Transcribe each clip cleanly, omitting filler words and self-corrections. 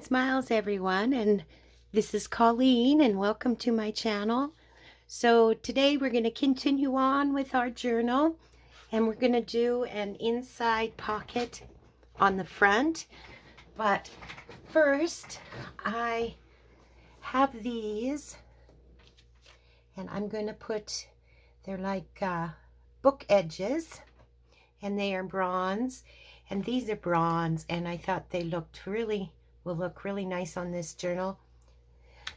Smiles, everyone, and this is Colleen, and welcome to my channel. So today we're going to continue on with our journal, and we're going to do an inside pocket on the front. But first, I have these, and I'm going to put, they're like book edges, and they are bronze, and these are bronze, and I thought they will look really nice on this journal.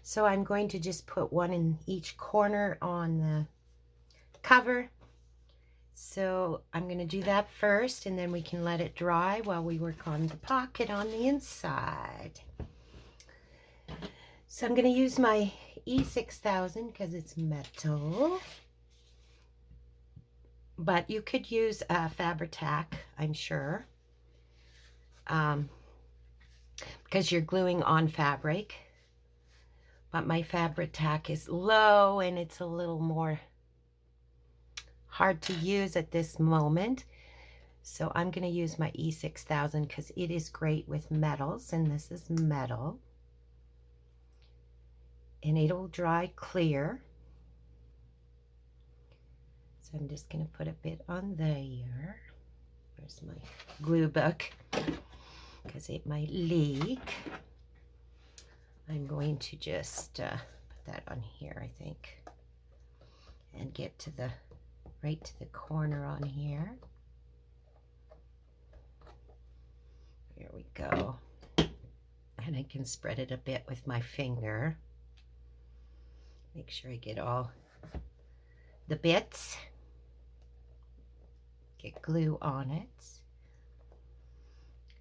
So I'm going to just put one in each corner on the cover. So I'm going to do that first, and then we can let it dry while we work on the pocket on the inside. So I'm going to use my E6000 because it's metal. But you could use Fabri-Tac, I'm sure. Because you're gluing on fabric. But my Fabri-Tac is low and it's a little more hard to use at this moment. So I'm going to use my E6000 because it is great with metals, and this is metal. And it'll dry clear. So I'm just going to put a bit on there. Where's my glue book? Because it might leak. I'm going to just put that on here, I think, and get to the right to the corner on here. There we go. And I can spread it a bit with my finger. Make sure I get all the bits. Get glue on it.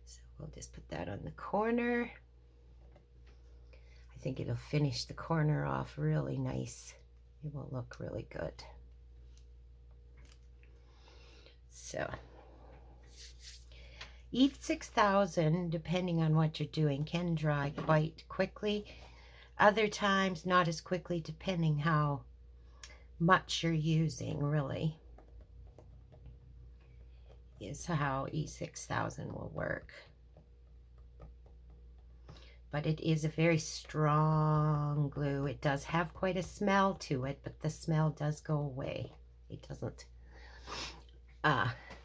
So we'll just put that on the corner. I think it'll finish the corner off really nice. It will look really good. So E6000, depending on what you're doing, can dry quite quickly. Other times not as quickly, depending how much you're using, really, is how E6000 will work. But it is a very strong glue. It does have quite a smell to it, but the smell does go away. It doesn't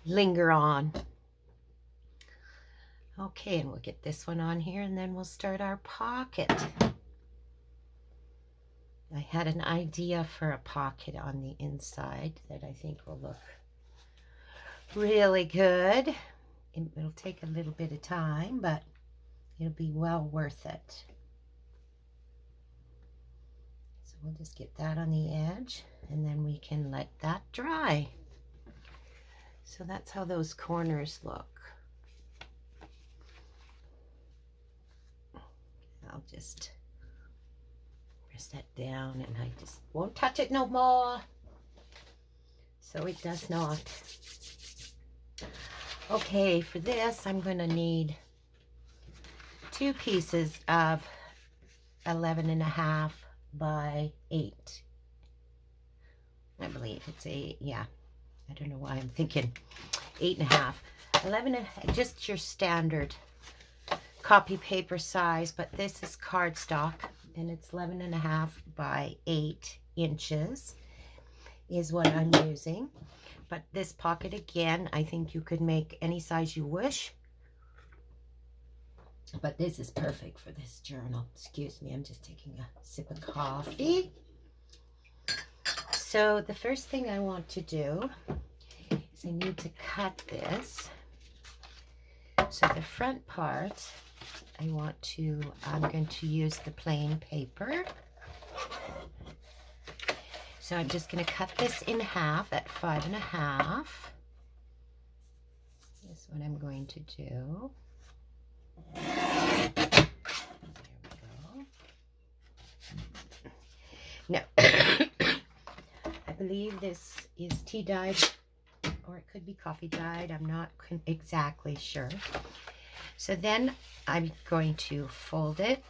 linger on. Okay, and we'll get this one on here, and then we'll start our pocket. I had an idea for a pocket on the inside that I think will look really good. It'll take a little bit of time, but it'll be well worth it. So we'll just get that on the edge, and then we can let that dry. So that's how those corners look. I'll just press that down, and I just won't touch it no more. So it does not. Okay, for this I'm going to need 2 pieces of 11.5 by 8. I believe it's 8. Yeah, I don't know why I'm thinking 8.5. 11, just your standard copy paper size, but this is cardstock, and it's 11.5 by 8 inches is what I'm using. But this pocket, again, I think you could make any size you wish. But this is perfect for this journal. Excuse me, I'm just taking a sip of coffee. So the first thing I want to do is I need to cut this. So the front part, I'm going to use the plain paper. So I'm just going to cut this in half at 5.5. That's what I'm going to do. There we go. Now, I believe this is tea dyed, or it could be coffee dyed. I'm not exactly sure. So then I'm going to fold it.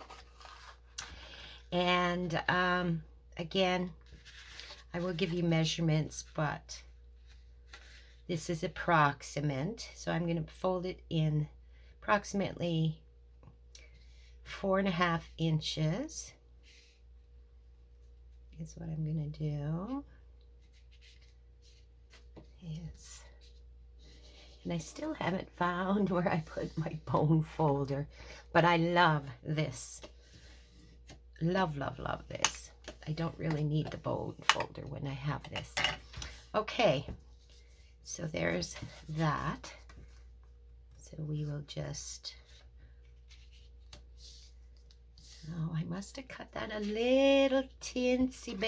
And again, I will give you measurements, but this is approximate. So I'm going to fold it in approximately 4.5 inches is what I'm going to do. Yes. And I still haven't found where I put my bone folder, but I love this. Love, love, love this. I don't really need the bone folder when I have this. Okay, so there's that. So we will just, oh, I must have cut that a little teensy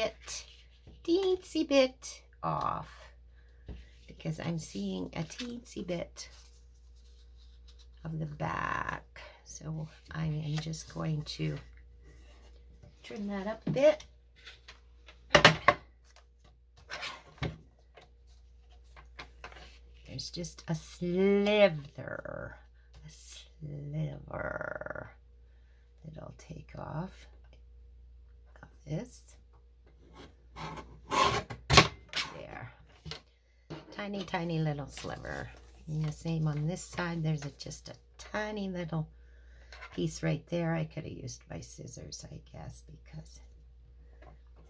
bit off, because I'm seeing a teensy bit of the back. So I am just going to trim that up a bit. There's just a sliver that I'll take off of this. There. Tiny, tiny little sliver. And the same on this side. There's just a tiny little piece right there. I could have used my scissors, I guess, because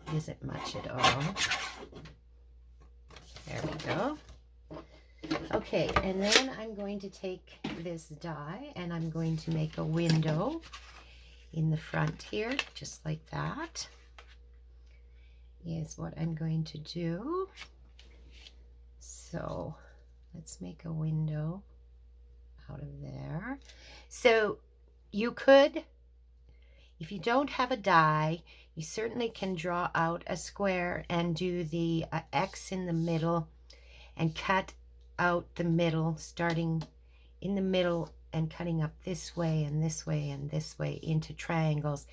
it isn't much at all. There we go. Okay, and then I'm going to take this die and I'm going to make a window in the front here, just like that, is what I'm going to do. So let's make a window out of there. So you could, if you don't have a die, you certainly can draw out a square and do the X in the middle and cut out the middle, starting in the middle and cutting up this way and this way and this way into triangles,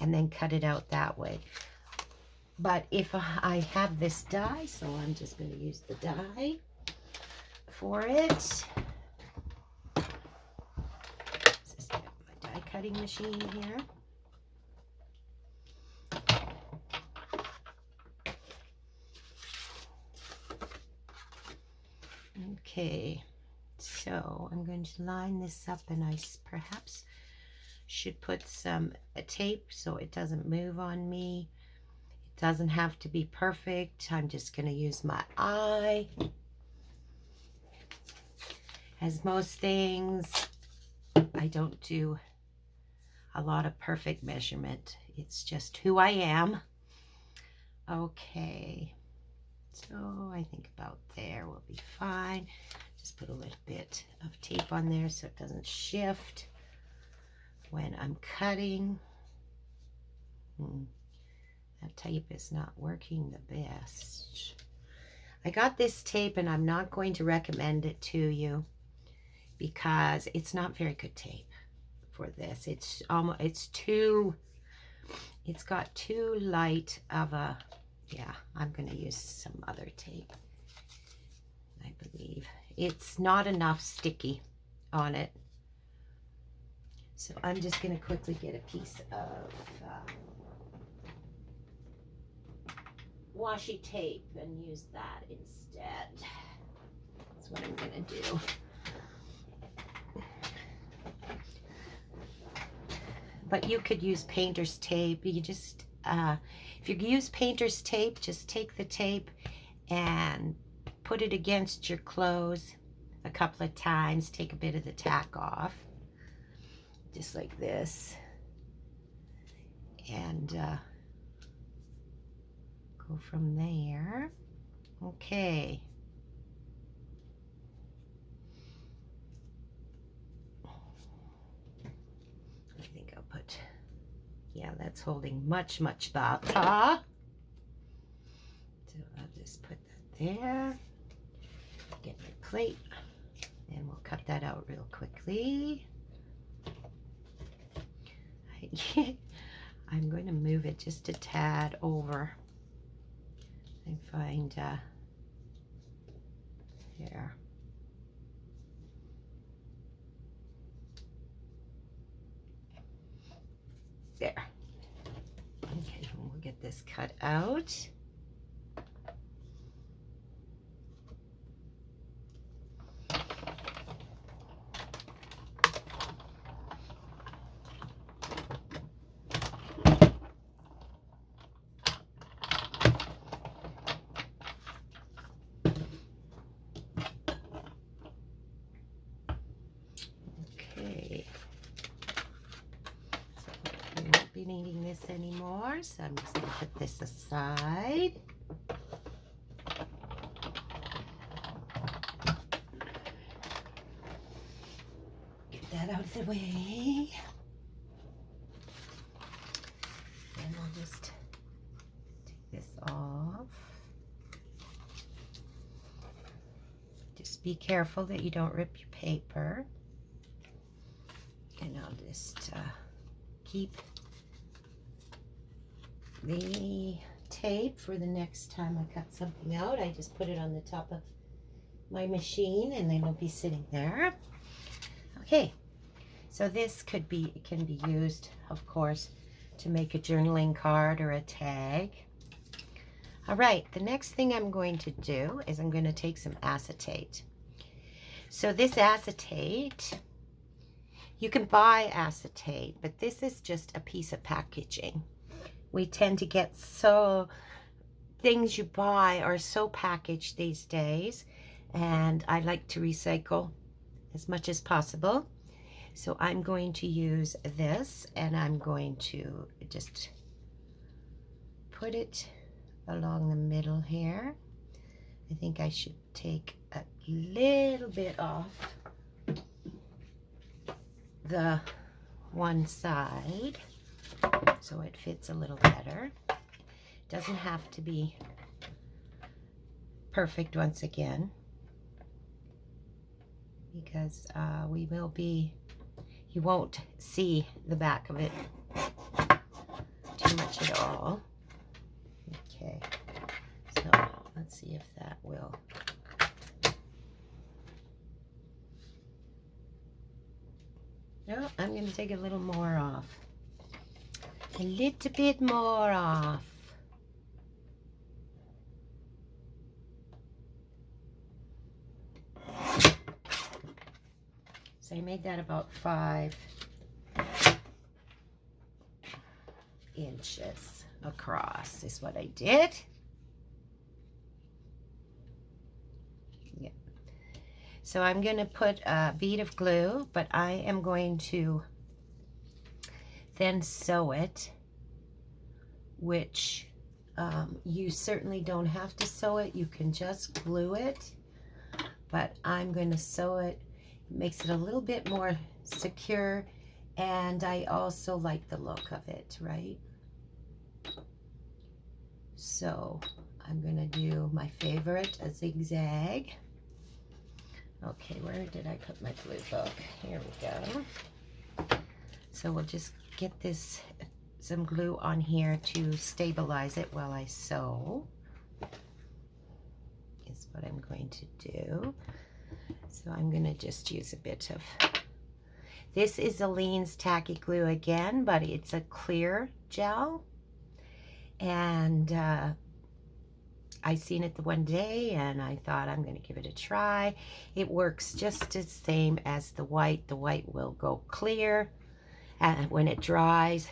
and then cut it out that way. But if I have this die, so I'm just going to use the die for it. Just get my die cutting machine here. Okay, so I'm going to line this up, and I perhaps should put some tape so it doesn't move on me. It doesn't have to be perfect. I'm just going to use my eye. As most things, I don't do a lot of perfect measurement. It's just who I am. Okay. So I think about there will be fine. Just put a little bit of tape on there so it doesn't shift when I'm cutting. That tape is not working the best. I got this tape and I'm not going to recommend it to you because it's not very good tape for this. It's got too light of a, yeah, I'm going to use some other tape. I believe it's not enough sticky on it. So I'm just going to quickly get a piece of washi tape and use that instead. That's what I'm going to do. But you could use painter's tape. You just, if you use painter's tape, just take the tape and put it against your clothes a couple of times. Take a bit of the tack off, just like this. And go from there. Okay. I think I'll put, yeah, that's holding much, much better. So I'll just put that there. Get my plate, and we'll cut that out real quickly. I'm going to move it just a tad over and find here. There. Okay, we'll get this cut out. needing this anymore, so I'm just going to put this aside. Get that out of the way. And we'll just take this off. Just be careful that you don't rip your paper. And I'll just keep the tape for the next time I cut something out. I just put it on the top of my machine and then it'll be sitting there. Okay, so this can be used, of course, to make a journaling card or a tag. All right, the next thing I'm going to do is I'm going to take some acetate. So this acetate, you can buy acetate, but this is just a piece of packaging. We tend to get things you buy are so packaged these days, and I like to recycle as much as possible. So I'm going to use this, and I'm going to just put it along the middle here. I think I should take a little bit off the one side so it fits a little better. Doesn't have to be perfect once again, because you won't see the back of it too much at all. Okay, so let's see if that will. No, I'm going to take a little more off. A little bit more off. So I made that about 5 inches across is what I did. Yeah. So I'm going to put a bead of glue, but I am going to then sew it, which you certainly don't have to sew it. You can just glue it, but I'm going to sew it. It makes it a little bit more secure, and I also like the look of it, right? So I'm going to do my favorite, a zigzag. Okay, where did I put my glue book? Here we go. So we'll just get some glue on here to stabilize it while I sew, is what I'm going to do. So I'm going to just use a bit of, this is Aleene's Tacky Glue again, but it's a clear gel. And I seen it the one day and I thought I'm going to give it a try. It works just the same as the white. The white will go clear when it dries.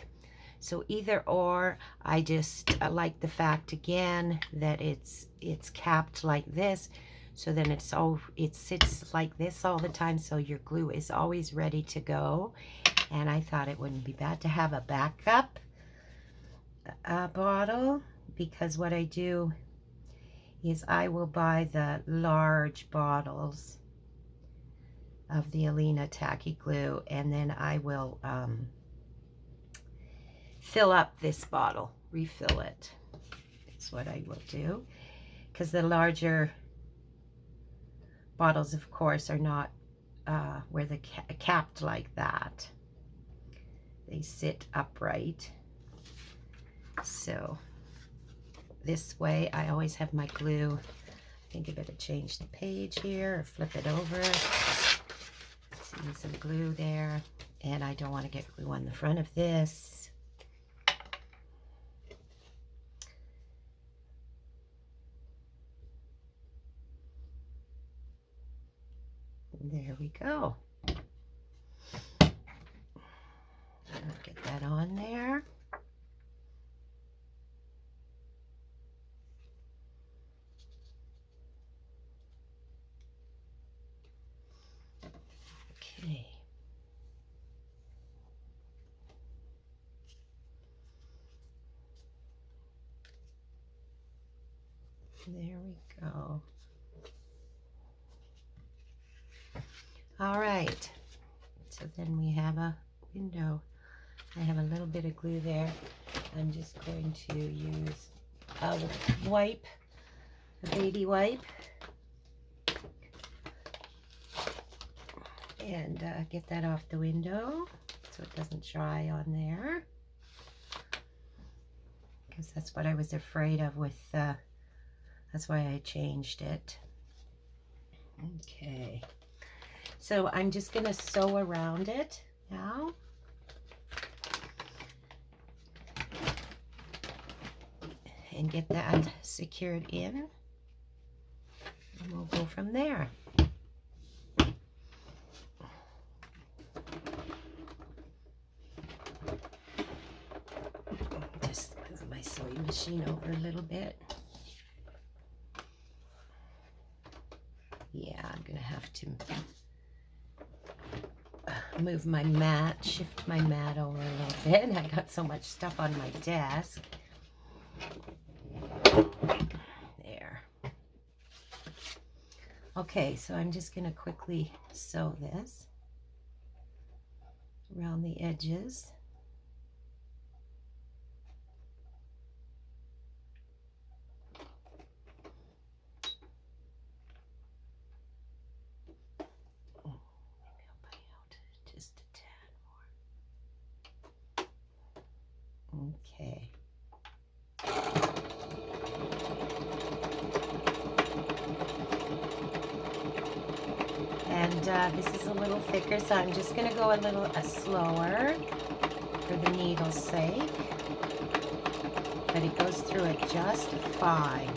So either or, I just like the fact again that it's capped like this. So then it sits like this all the time, so your glue is always ready to go. And I thought it wouldn't be bad to have a backup bottle, because what I do is I will buy the large bottles of the Aleena Tacky Glue, and then I will fill up this bottle, refill it. That's what I will do, because the larger bottles, of course, are not where they're capped like that. They sit upright. So this way I always have my glue. I think I better change the page here or flip it over. See some glue there, and I don't want to get glue on the front of this. There we go. I'll get that on there. Okay. There we go. All right, so then we have a window. I have a little bit of glue there. I'm just going to use a wipe, a baby wipe, and get that off the window so it doesn't dry on there, because that's what I was afraid of with, that's why I changed it. Okay, so I'm just going to sew around it now. And get that secured in, and we'll go from there. Just move my sewing machine over a little bit. Yeah, I'm gonna have to move my mat, shift my mat over a little bit. I got so much stuff on my desk. There. Okay, so I'm just going to quickly sew this around the edges. Oh, maybe I'll buy out just a tad more. Okay. And this is a little thicker, so I'm just going to go a little slower for the needle's sake. But it goes through it just fine.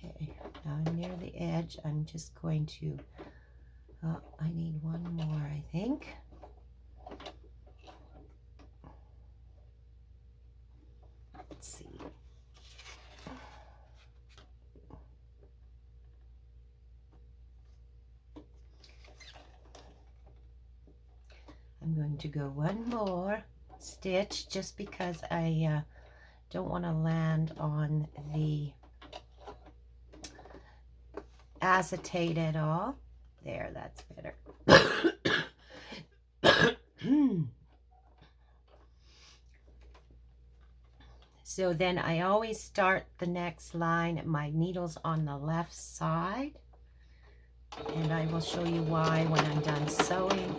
Okay, now I'm near the edge. I'm just going to, oh, I need one more, I think. Let's see. I'm going to go one more stitch just because I don't want to land on the acetate at all. There, that's better. So then I always start the next line, my needle's on the left side, and I will show you why when I'm done sewing.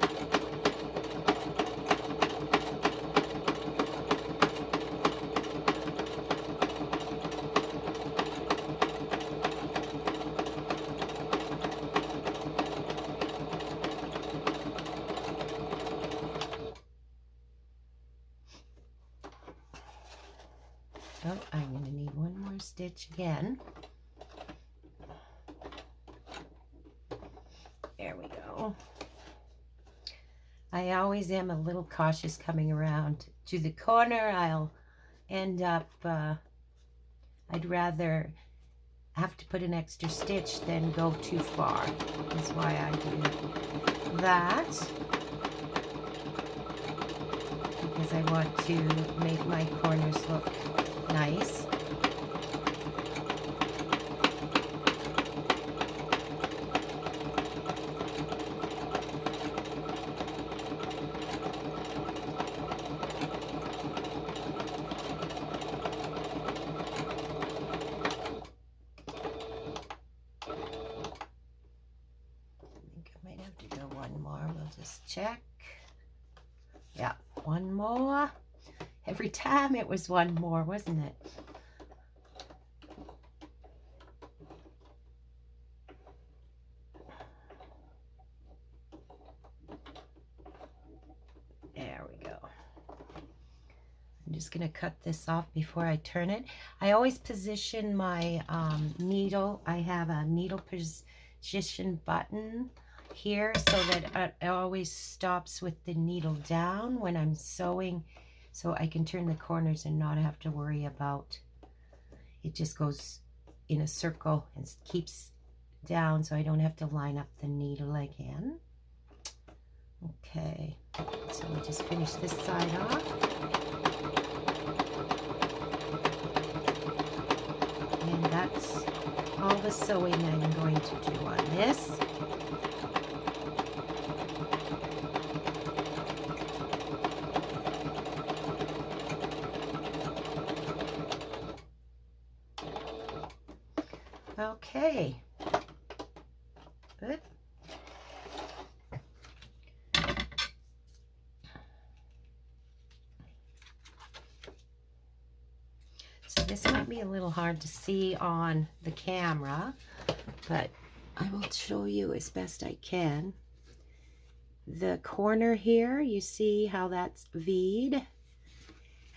Oh, I'm going to need one more stitch again. There we go. I always am a little cautious coming around to the corner. I'll end up, I'd rather have to put an extra stitch than go too far. That's why I do that. Because I want to make my corners look nice. Just check. Yeah, one more. Every time it was one more, wasn't it? There we go. I'm just going to cut this off before I turn it. I always position my needle. I have a needle position button here so that it always stops with the needle down when I'm sewing, so I can turn the corners and not have to worry about it. Just goes in a circle and keeps down so I don't have to line up the needle again. Okay, so we just finish this side off. And that's all the sewing I'm going to do on this. Okay, good. So this might be a little hard to see on the camera, but I will show you as best I can. The corner here, you see how that's V'd,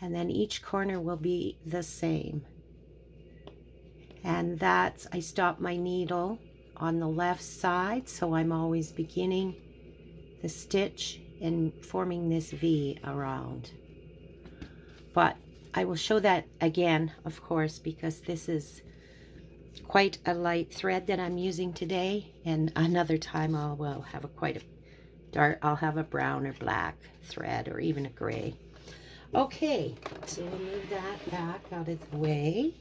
and then each corner will be the same. And that's, I stop my needle on the left side, so I'm always beginning the stitch and forming this V around. But I will show that again, of course, because this is quite a light thread that I'm using today, and another time I will have quite a dark, I'll have a brown or black thread, or even a gray. Okay, so we'll move that back out of the way.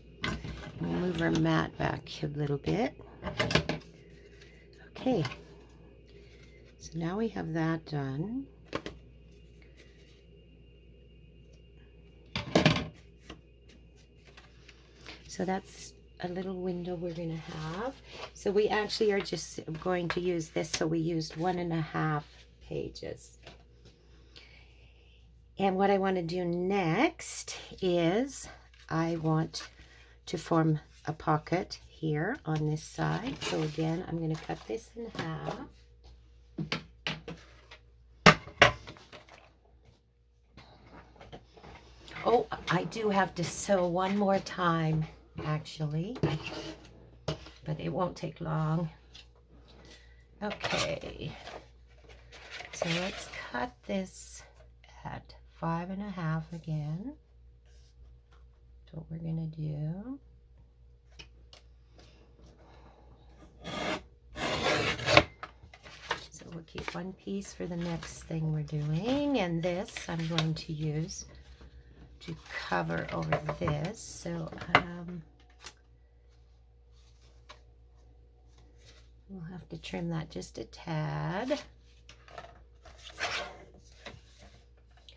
We'll move our mat back a little bit. Okay, so now we have that done. So that's a little window we're going to have. So we actually are just going to use this, so we used 1.5 pages. And what I want to do next is I want to form a pocket here on this side. So again, I'm going to cut this in half. Oh, I do have to sew one more time, actually, but it won't take long. Okay, so let's cut this at 5.5 again. That's what we're gonna do. So we'll keep one piece for the next thing we're doing, and this I'm going to use to cover over this. So we'll have to trim that just a tad.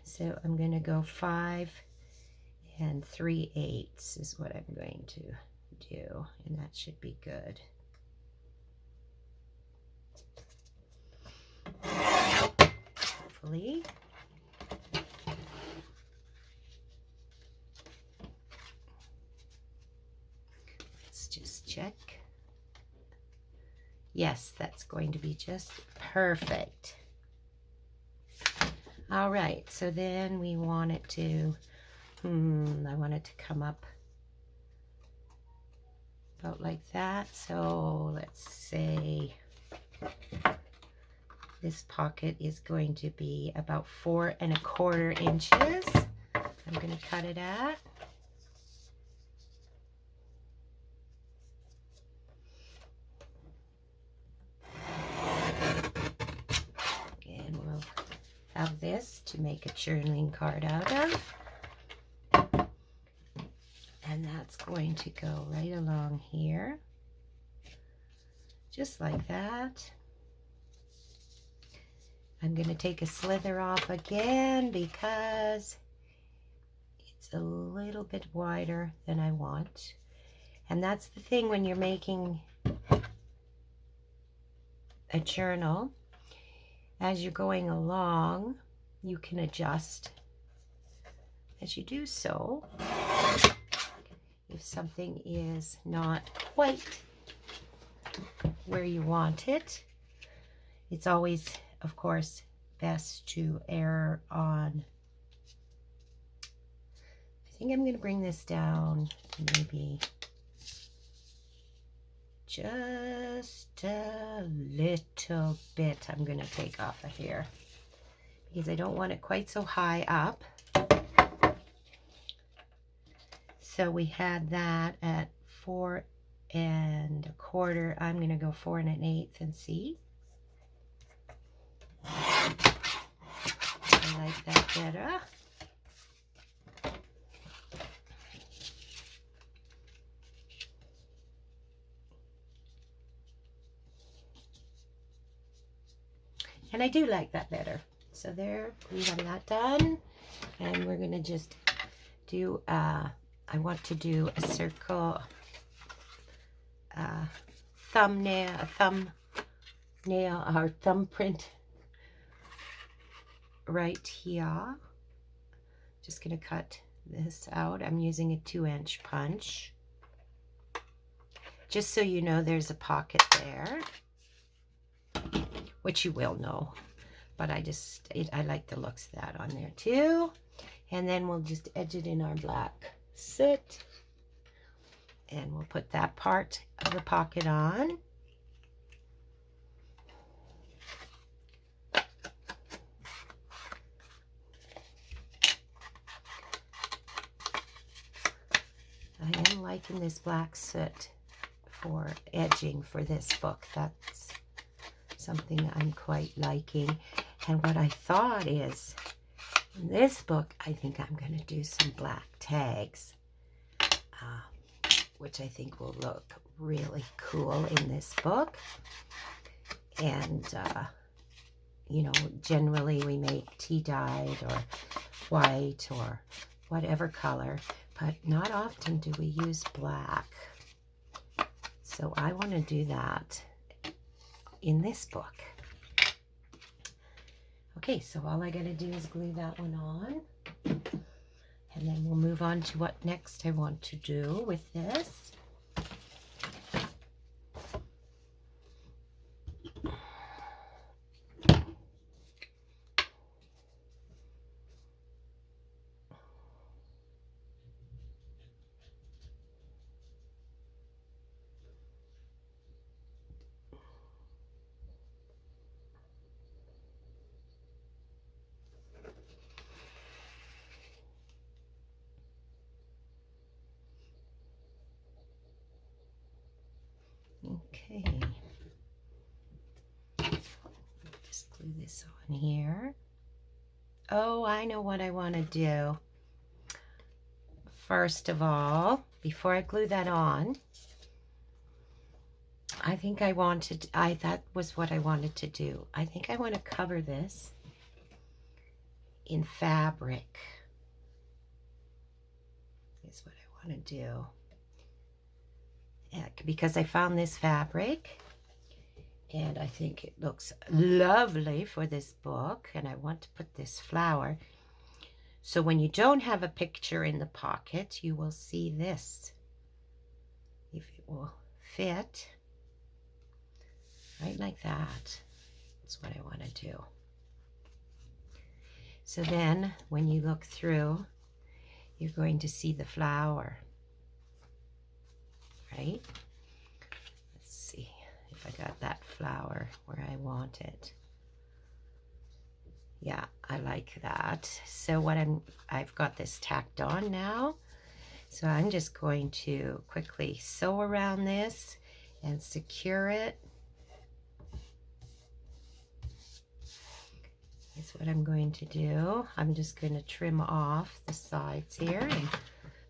So I'm going to go 5 3/8 is what I'm going to do, and that should be good. Hopefully. Let's just check. Yes, that's going to be just perfect. All right, so then we want it to, I want it to come up about like that. So let's say this pocket is going to be about 4¼ inches. I'm going to cut it at. And we'll have this to make a journaling card out of. And that's going to go right along here, just like that. I'm going to take a slither off again because it's a little bit wider than I want. And that's the thing when you're making a journal. As you're going along, you can adjust as you do so. If something is not quite where you want it, it's always, of course, best to err on. I think I'm going to bring this down maybe just a little bit. I'm going to take off of here because I don't want it quite so high up. So we had that at 4 4.25. I'm going to go 4 1/8 and see. I like that better. And I do like that better. So there, we have that done. And we're going to just do, I want to do a circle thumbnail or thumbprint right here. Just going to cut this out. I'm using a 2-inch punch. Just so you know, there's a pocket there, which you will know. But I like the looks of that on there too. And then we'll just edge it in our black soot. And we'll put that part of the pocket on. I am liking this black soot for edging for this book. That's something I'm quite liking. And what I thought is, in this book, I think I'm going to do some black tags, which I think will look really cool in this book. And, you know, generally we make tea-dyed or white or whatever color, but not often do we use black. So I want to do that in this book. Okay, so all I got to do is glue that one on. And then we'll move on to what next I want to do with this. Okay, just glue this on here. Oh, I know what I want to do. First of all, before I glue that on, I think that was what I wanted to do. I think I want to cover this in fabric. Is what I want to do. Because I found this fabric and I think it looks lovely for this book, and I want to put this flower. So when you don't have a picture in the pocket, you will see this, if it will fit, right like that. That's what I want to do. So then when you look through, you're going to see the flower. Right? Let's see if I got that flower where I want it. Yeah, I like that. So what I've got this tacked on now. So I'm just going to quickly sew around this and secure it. That's what I'm going to do. I'm just going to trim off the sides here, and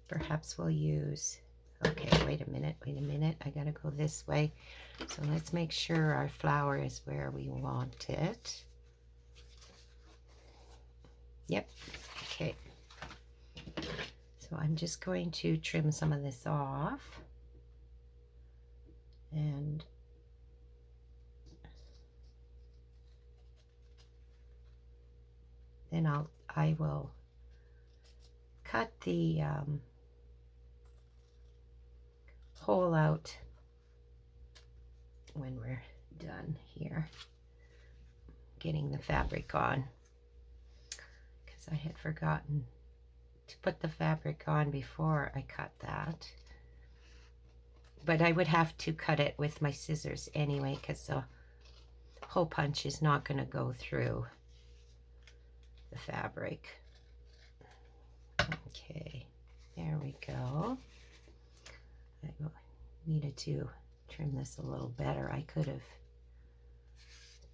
perhaps we'll use... Okay, wait a minute. I gotta go this way. So let's make sure our flower is where we want it. Yep, okay. So I'm just going to trim some of this off. And then I will cut the hole out when we're done here getting the fabric on, because I had forgotten to put the fabric on before I cut that. But I would have to cut it with my scissors anyway, because the hole punch is not going to go through the fabric. Okay, there we go. I will Needed to trim this a little better. I could have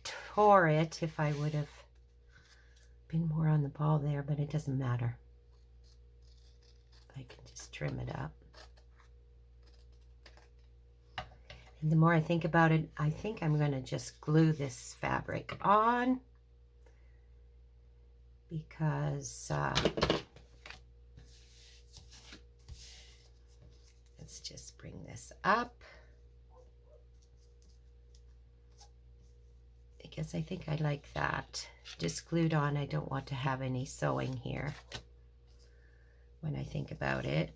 tore it if I would have been more on the ball there, but it doesn't matter. I can just trim it up. And the more I think about it, I think I'm going to just glue this fabric on, because let's just bring this up, because I think I like that just glued on. I don't want to have any sewing here when I think about it.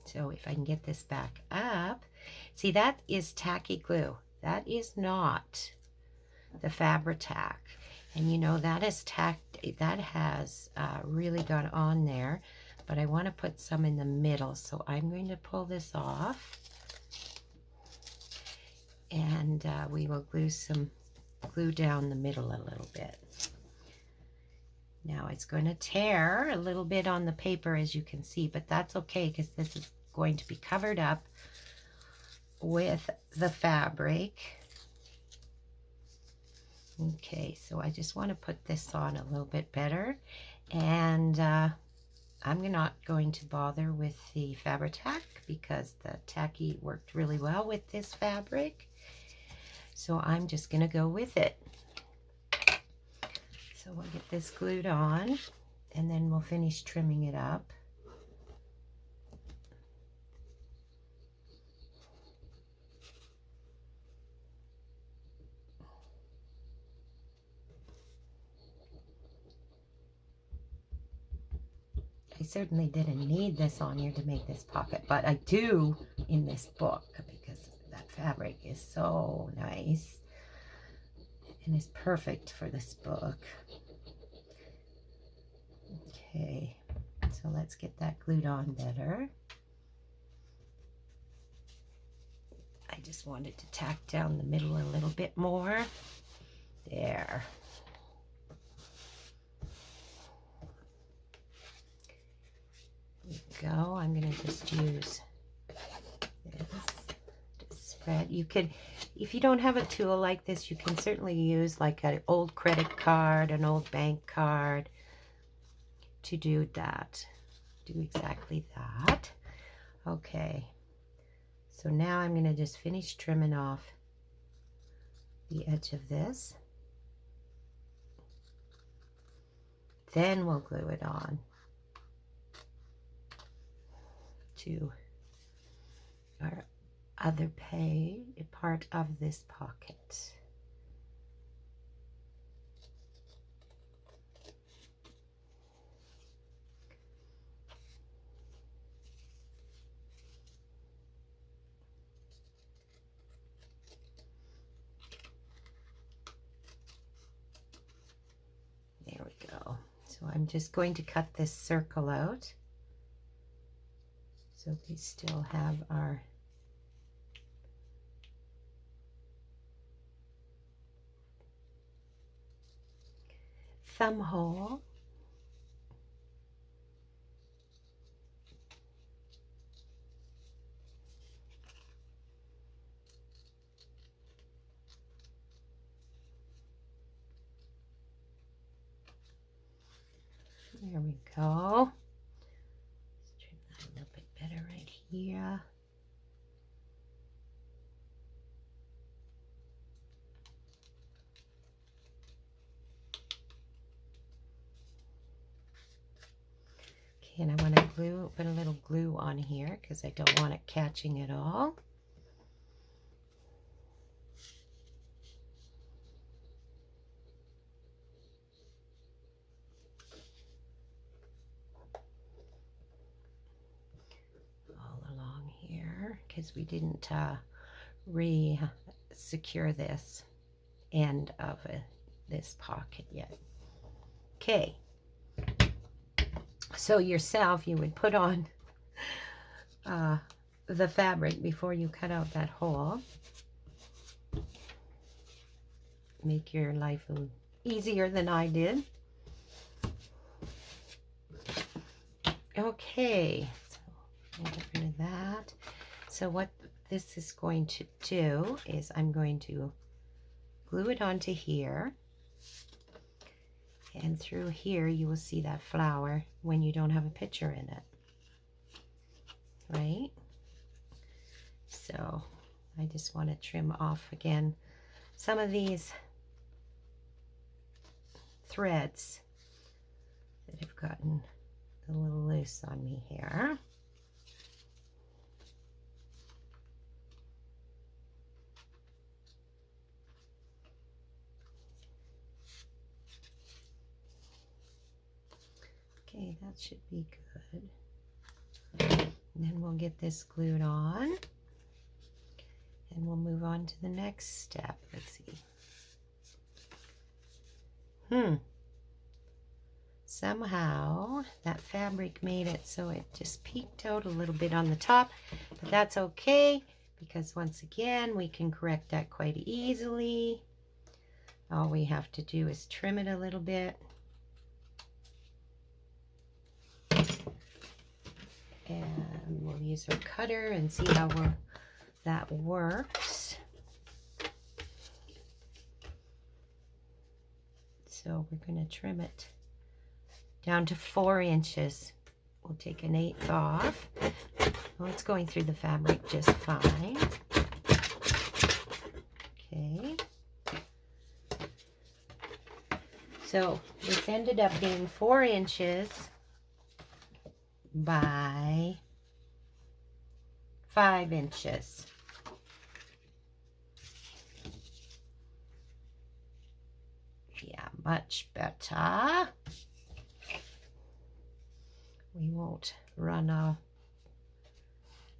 So if I can get this back up, see, that is tacky glue. That is not the Fabri-Tac. And you know, that is that has really got on there, but I want to put some in the middle. So I'm going to pull this off, and we will glue down the middle a little bit. Now it's going to tear a little bit on the paper, as you can see, but that's okay, because this is going to be covered up with the fabric. Okay, so I just want to put this on a little bit better, and I'm not going to bother with the Fabri-Tac because the tacky worked really well with this fabric. So I'm just going to go with it. So we'll get this glued on, and then we'll finish trimming it up. I certainly didn't need this on here to make this pocket, but I do in this book, because that fabric is so nice and is perfect for this book. Okay, so let's get that glued on better. I just wanted to tack down the middle a little bit more. There. Go. I'm going to just use this to spread. You could, if you don't have a tool like this, you can certainly use like an old credit card, an old bank card to do that. Do exactly that. Okay. So now I'm going to just finish trimming off the edge of this. Then we'll glue it on to our other part of this pocket. There we go. So I'm just going to cut this circle out, so we still have our thumb hole. There we go. Let's trim that a little bit better right here. Okay, and I want to put a little glue on here because I don't want it catching at all. Because we didn't re-secure this end of this pocket yet. Okay, so yourself, you would put on the fabric before you cut out that hole. Make your life a little easier than I did. Okay, so I'll get rid of that. So what this is going to do is I'm going to glue it onto here. And through here, you will see that flower when you don't have a picture in it. Right? So I just want to trim off again some of these threads that have gotten a little loose on me here. Okay, that should be good. And then we'll get this glued on. And we'll move on to the next step. Let's see. Somehow that fabric made it so it just peeked out a little bit on the top. But that's okay, because once again, we can correct that quite easily. All we have to do is trim it a little bit. And we'll use our cutter and see how that works. So we're going to trim it down to 4 inches. We'll take an 1/8 off. Well, it's going through the fabric just fine. Okay. So this ended up being 4 inches by 5 inches. Yeah, much better. We won't run off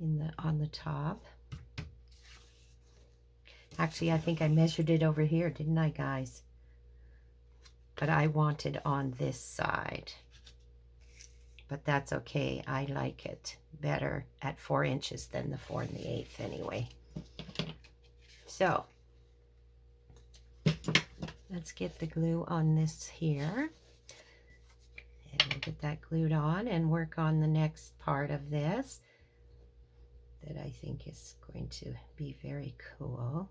on the top. Actually, I think I measured it over here, didn't I, guys? But I want it on this side. But that's okay. I like it better at 4 inches than the 4 1/8 anyway. So let's get the glue on this here. And we'll get that glued on and work on the next part of this that I think is going to be very cool.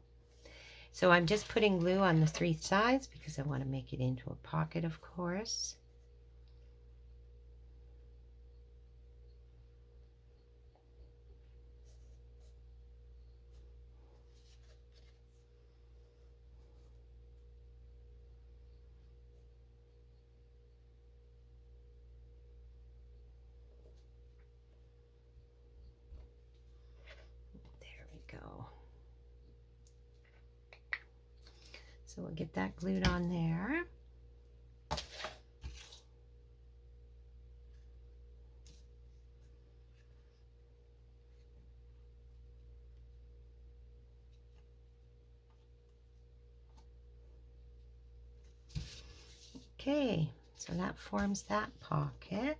So I'm just putting glue on the 3 sides because I want to make it into a pocket, of course. Go. So we'll get that glued on there. Okay, so that forms that pocket.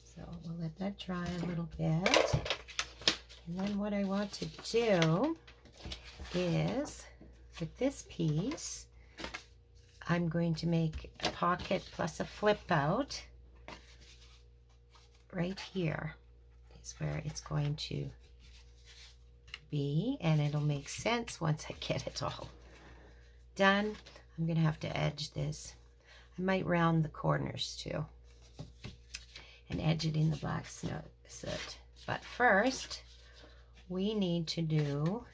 So we'll let that dry a little bit. And then what I want to do is, with this piece, I'm going to make a pocket plus a flip out. Right here is where it's going to be, and it'll make sense once I get it all done. I'm going to have to edge this. I might round the corners too and edge it in the black soot. But first, we need to do,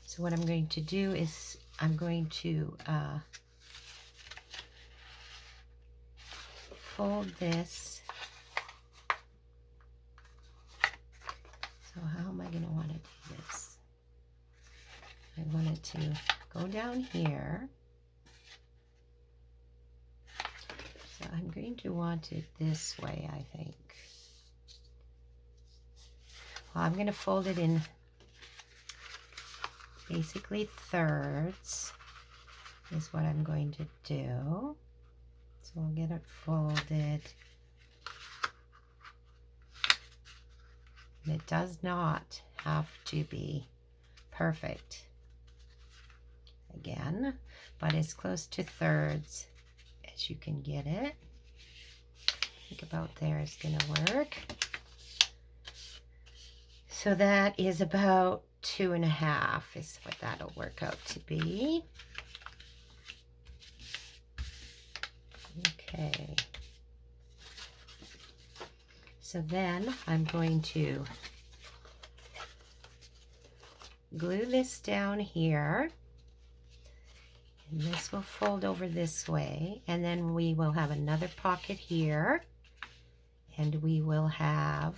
so what I'm going to do is I'm going to fold this. So how am I going to want to do this? I want it to go down here. So I'm going to want it this way, I think. Well, I'm going to fold it in basically thirds is what I'm going to do. So we'll get it folded. And it does not have to be perfect again, but as close to thirds as you can get it. I think about there is going to work. So that is about 2.5 is what that'll work out to be. Okay. So then I'm going to glue this down here. And this will fold over this way. And then we will have another pocket here. And we will have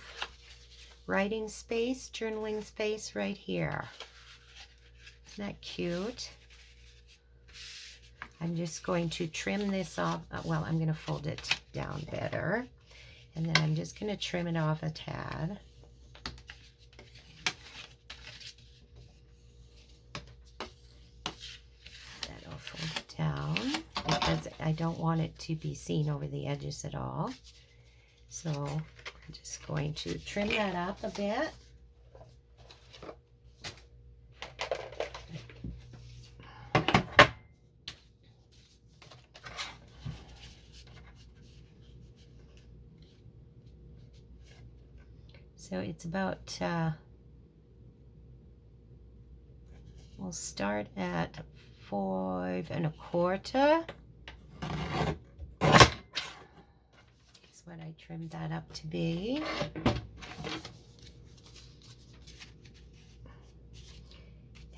writing space, journaling space right here. Isn't that cute? I'm just going to trim this off. Well, I'm going to fold it down better. And then I'm just going to trim it off a tad. That'll fold it down because I don't want it to be seen over the edges at all. So I'm just going to trim that up a bit. So it's about, we'll start at 5 1/4. That's what I trimmed that up to be.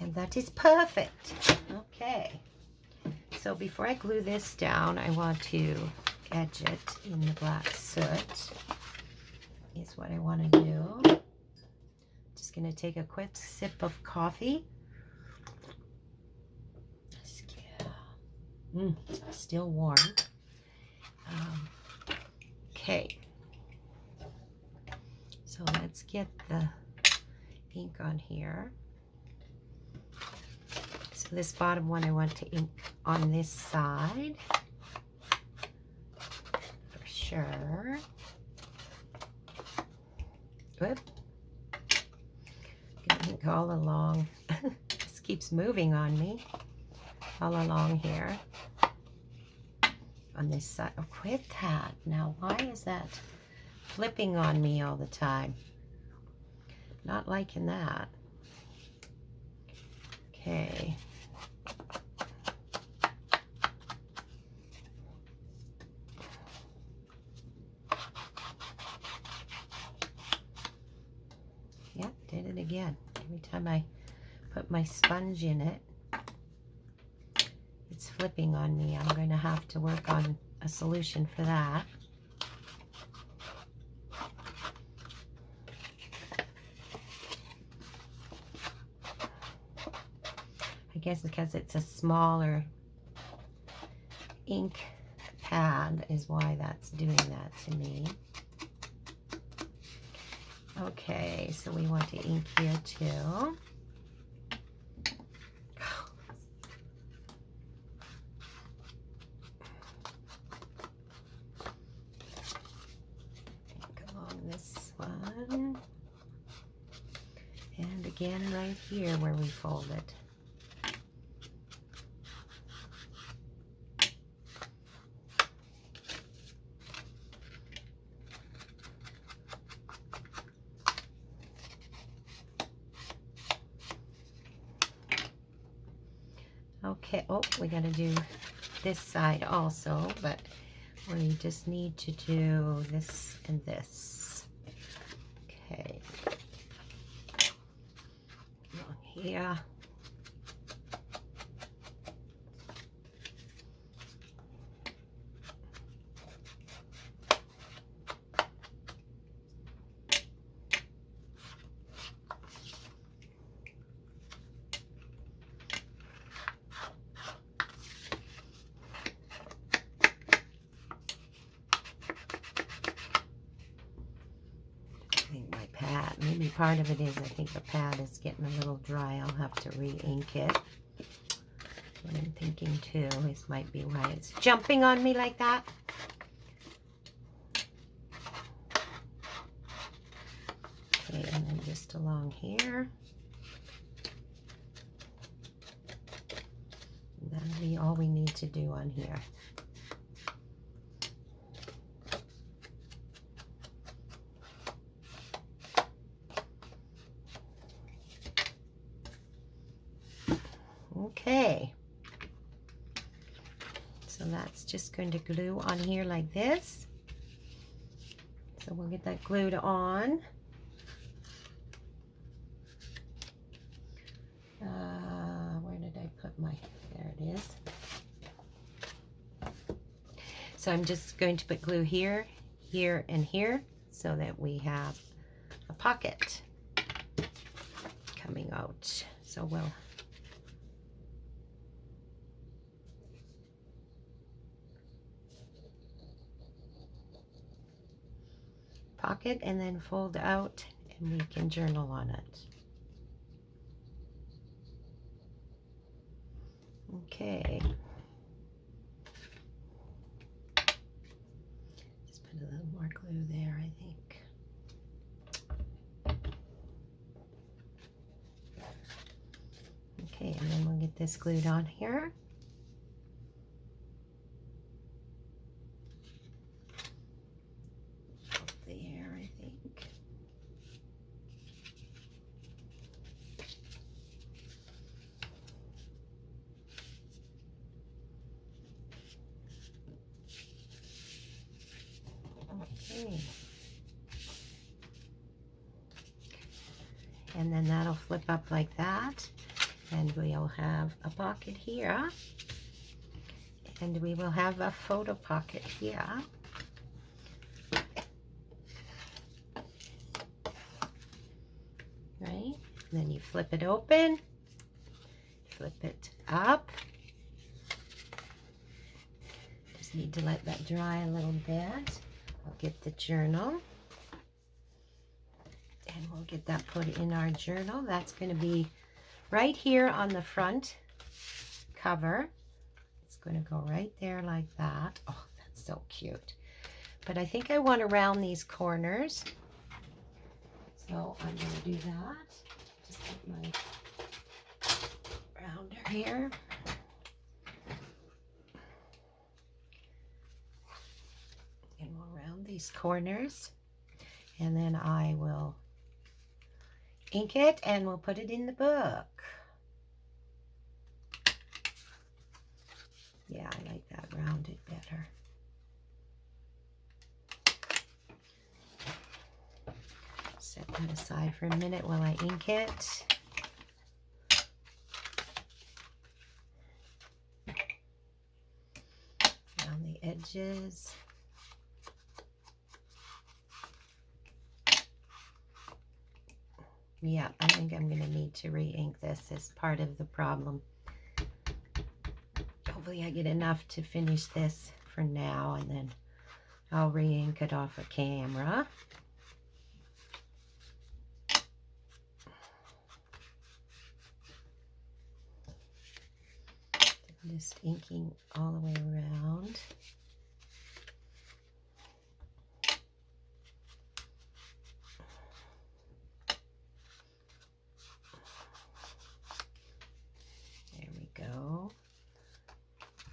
And that is perfect. Okay. So before I glue this down, I want to edge it in the black soot. Is what I want to do. Just going to take a quick sip of coffee. Still warm. Okay. So let's get the ink on here. So this bottom one I want to ink on this side. For sure. Good. Ink all along. This keeps moving on me. All along here. On this side. Oh, quit that. Now, why is that flipping on me all the time? Not liking that. Okay. Yep, did it again. Every time I put my sponge in it, it's flipping on me. I'm going to have to work on a solution for that. I guess because it's a smaller ink pad is why that's doing that to me. Okay, so we want to ink here too. This one, and again right here where we fold it. Okay, oh, we got to do this side also, but we just need to do this and this. Okay. Along here. Maybe part of it is I think the pad is getting a little dry. I'll have to re-ink it. What I'm thinking too is might be why it's jumping on me like that. Okay, and then just along here. That'll be all we need to do on here. Okay. So that's just going to glue on here like this. So we'll get that glued on. Where did I put my, there it is. So I'm just going to put glue here, here, and here so that we have a pocket coming out. So we'll pocket and then fold out, and we can journal on it. Okay. Just put a little more glue there, I think. Okay, and then we'll get this glued on here. There, I think. Okay. And then that'll flip up like that, and we'll have a pocket here, and we will have a photo pocket here. Right? And then you flip it open, flip it up. Just need to let that dry a little bit. I'll get the journal, and we'll get that put in our journal. That's going to be right here on the front cover. It's going to go right there like that. Oh, that's so cute. But I think I want to round these corners. So I'm going to do that. Just get my rounder here. And we'll round these corners. And then I will ink it and we'll put it in the book. Yeah, I like that rounded better. Set that aside for a minute while I ink it. Around the edges. Yeah, I think I'm going to need to re-ink this as part of the problem. Hopefully I get enough to finish this for now, and then I'll re-ink it off of camera. Just inking all the way around. There we go.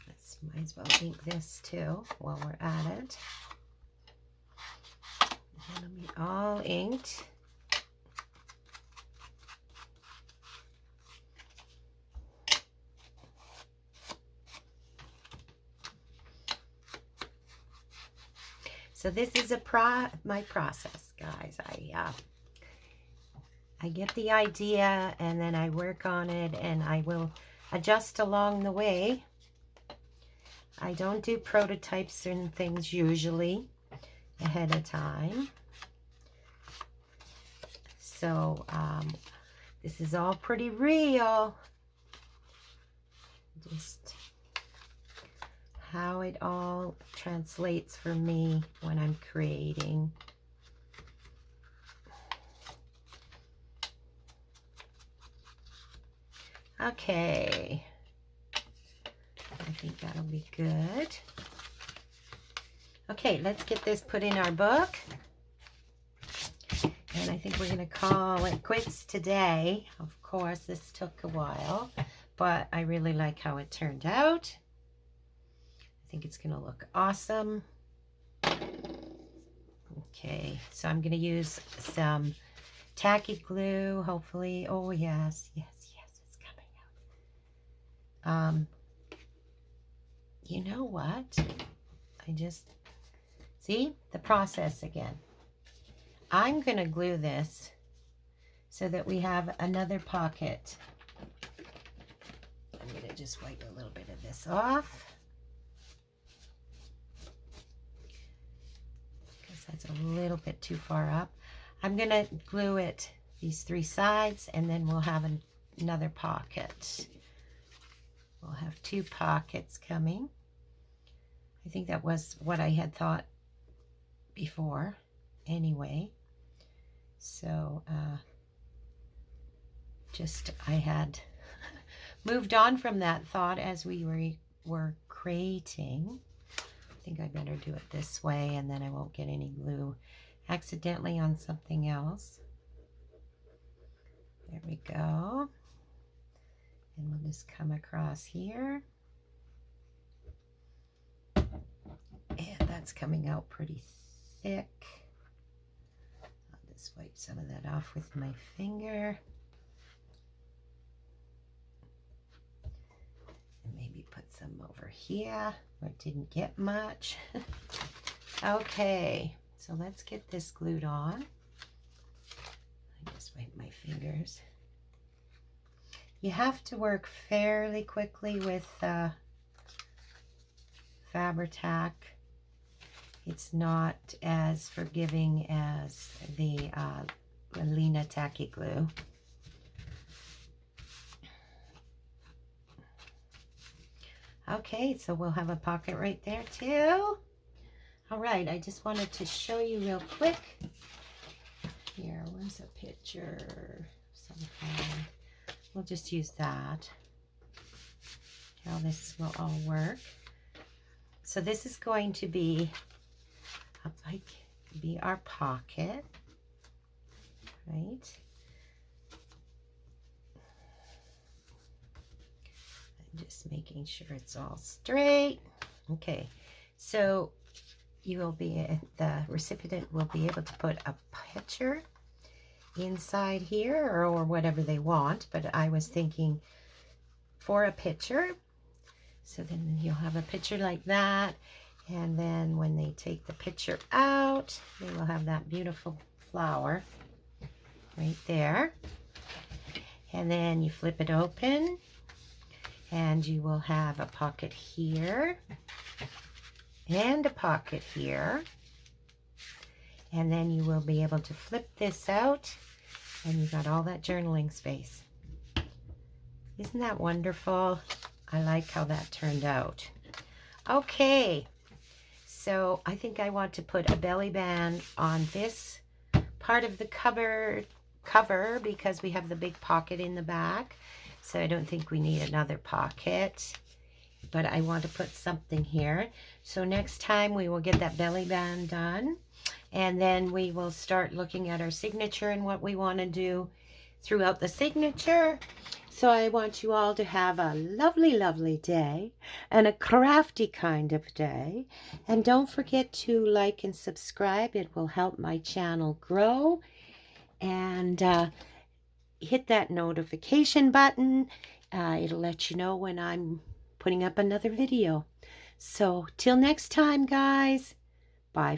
Let's might as well ink this too while we're at it. It'll be all inked. So this is my process, guys. I get the idea and then I work on it, and I will adjust along the way. I don't do prototypes and things usually ahead of time. So this is all pretty real. Just how it all translates for me when I'm creating. Okay, I think that'll be good. Okay, let's get this put in our book. And I think we're going to call it quits today. Of course, this took a while, but I really like how it turned out. I think it's going to look awesome. Okay, so I'm going to use some tacky glue, hopefully. Oh, yes, yes, yes, it's coming out. you know what? I just, see the process again. I'm going to glue this so that we have another pocket. I'm going to just wipe a little bit of this off, because that's a little bit too far up. I'm going to glue it these 3 sides, and then we'll have another pocket. We'll have 2 pockets coming. I think that was what I had thought before anyway. So I had moved on from that thought as we were creating. I think I better do it this way, and then I won't get any glue accidentally on something else. There we go. And we'll just come across here. And that's coming out pretty thick. I'll just wipe some of that off with my finger. And maybe put some over here where it didn't get much. Okay, so let's get this glued on. I just wipe my fingers. You have to work fairly quickly with Fabri-Tac. It's not as forgiving as the Alina Tacky Glue. Okay, so we'll have a pocket right there too. All right, I just wanted to show you real quick. Here, where's a picture of some kind? We'll just use that. How this will all work. So this is going to be our pocket, right? I'm just making sure it's all straight. Okay, so the recipient will be able to put a picture inside here, or whatever they want, but I was thinking for a picture. So then you'll have a picture like that, and then when they take the picture out, they will have that beautiful flower right there. And then you flip it open, and you will have a pocket here and a pocket here. And then you will be able to flip this out, and you got all that journaling space. Isn't that wonderful? I like how that turned out. Okay, so I think I want to put a belly band on this part of the cover because we have the big pocket in the back. So I don't think we need another pocket, but I want to put something here. So next time we will get that belly band done, and then we will start looking at our signature and what we want to do throughout the signature. So I want you all to have a lovely, lovely day, and a crafty kind of day. And don't forget to like and subscribe. It will help my channel grow. And hit that notification button. It'll let you know when I'm putting up another video. So till next time, guys. Bye.